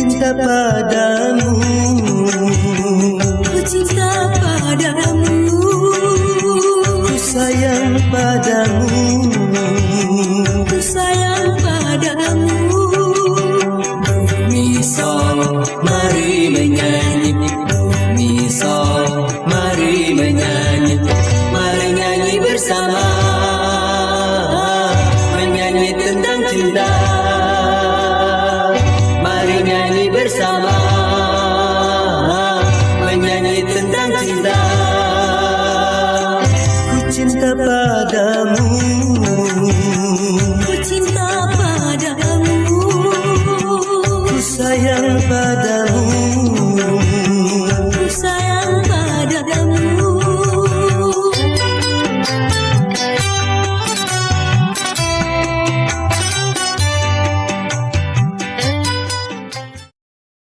cinta padamu, ku cinta padamu, ku sayang padamu, ku sayang padamu. Misal mari menyanyi, misal mari menyanyi, mari nyanyi bersama, menyanyi tentang cinta. Mari nyanyi bersama, menyanyi tentang cinta. Ku cinta padamu, Ku cinta padamu, ku sayang padamu,